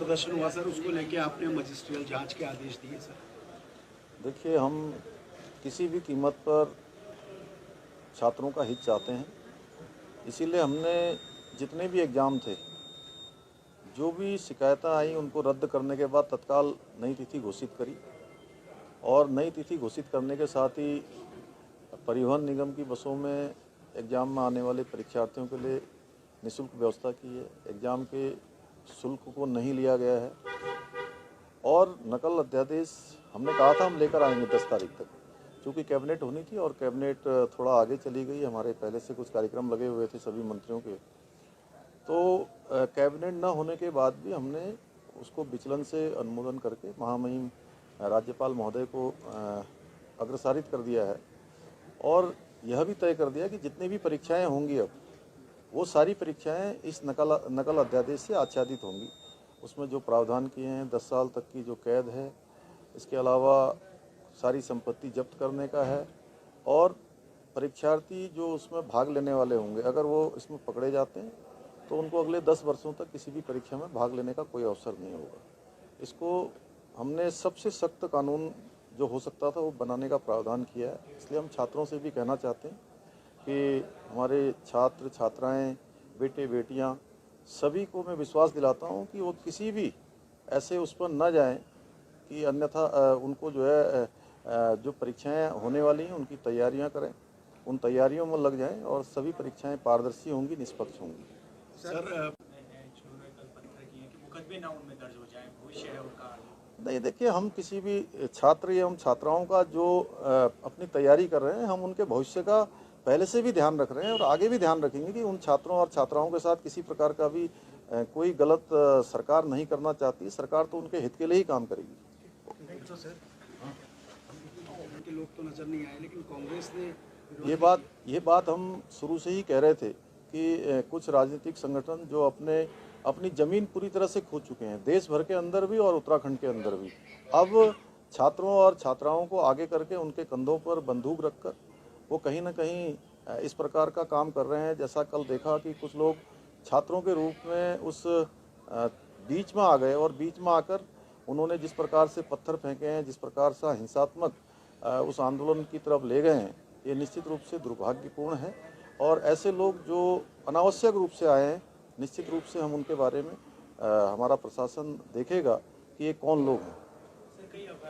प्रदर्शन हुआ सर, उसको लेके आपने मजिस्ट्रियल जांच के आदेश दिए सर? देखिए, हम किसी भी कीमत पर छात्रों का हित चाहते हैं, इसीलिए हमने जितने भी एग्ज़ाम थे, जो भी शिकायतें आई उनको रद्द करने के बाद तत्काल नई तिथि घोषित करी और नई तिथि घोषित करने के साथ ही परिवहन निगम की बसों में एग्ज़ाम में आने वाले परीक्षार्थियों के लिए निःशुल्क व्यवस्था की है। एग्ज़ाम के शुल्क को नहीं लिया गया है और नकल अध्यादेश हमने कहा था हम लेकर आएंगे 10 तारीख तक, क्योंकि कैबिनेट होनी थी और कैबिनेट थोड़ा आगे चली गई। हमारे पहले से कुछ कार्यक्रम लगे हुए थे सभी मंत्रियों के, तो कैबिनेट न होने के बाद भी हमने उसको विचलन से अनुमोदन करके महामहिम राज्यपाल महोदय को अग्रसारित कर दिया है और यह भी तय कर दिया कि जितनी भी परीक्षाएं होंगी अब वो सारी परीक्षाएं इस नकल अध्यादेश से आच्छादित होंगी। उसमें जो प्रावधान किए हैं 10 साल तक की जो कैद है, इसके अलावा सारी संपत्ति जब्त करने का है और परीक्षार्थी जो उसमें भाग लेने वाले होंगे अगर वो इसमें पकड़े जाते हैं तो उनको अगले 10 वर्षों तक किसी भी परीक्षा में भाग लेने का कोई अवसर नहीं होगा। इसको हमने सबसे सख्त कानून जो हो सकता था वो बनाने का प्रावधान किया है। इसलिए हम छात्रों से भी कहना चाहते हैं कि हमारे छात्र छात्राएं, बेटे बेटियां सभी को मैं विश्वास दिलाता हूं कि वो किसी भी ऐसे उस पर न जाएं कि अन्यथा उनको जो है जो परीक्षाएं होने वाली हैं उनकी तैयारियां करें, उन तैयारियों में लग जाएं और सभी परीक्षाएं पारदर्शी होंगी, निष्पक्ष होंगी। सर नहीं, देखिए, हम किसी भी छात्र एवं छात्राओं का जो अपनी तैयारी कर रहे हैं, हम उनके भविष्य का पहले से भी ध्यान रख रहे हैं और आगे भी ध्यान रखेंगे कि उन छात्रों और छात्राओं के साथ किसी प्रकार का भी कोई गलत सरकार नहीं करना चाहती। सरकार तो उनके हित के लिए ही काम करेगी। के लोग तो नजर नहीं आए, लेकिन कांग्रेस ने ये बात हम शुरू से ही कह रहे थे कि कुछ राजनीतिक संगठन जो अपनी ज़मीन पूरी तरह से खो चुके हैं, देश भर के अंदर भी और उत्तराखंड के अंदर भी, अब छात्रों और छात्राओं को आगे करके उनके कंधों पर बंदूक रखकर वो कहीं ना कहीं इस प्रकार का काम कर रहे हैं। जैसा कल देखा कि कुछ लोग छात्रों के रूप में उस बीच में आ गए और बीच में आकर उन्होंने जिस प्रकार से पत्थर फेंके हैं, जिस प्रकार से हिंसात्मक उस आंदोलन की तरफ ले गए हैं, ये निश्चित रूप से दुर्भाग्यपूर्ण है और ऐसे लोग जो अनावश्यक रूप से आए हैं, निश्चित रूप से हम उनके बारे में हमारा प्रशासन देखेगा कि ये कौन लोग हैं।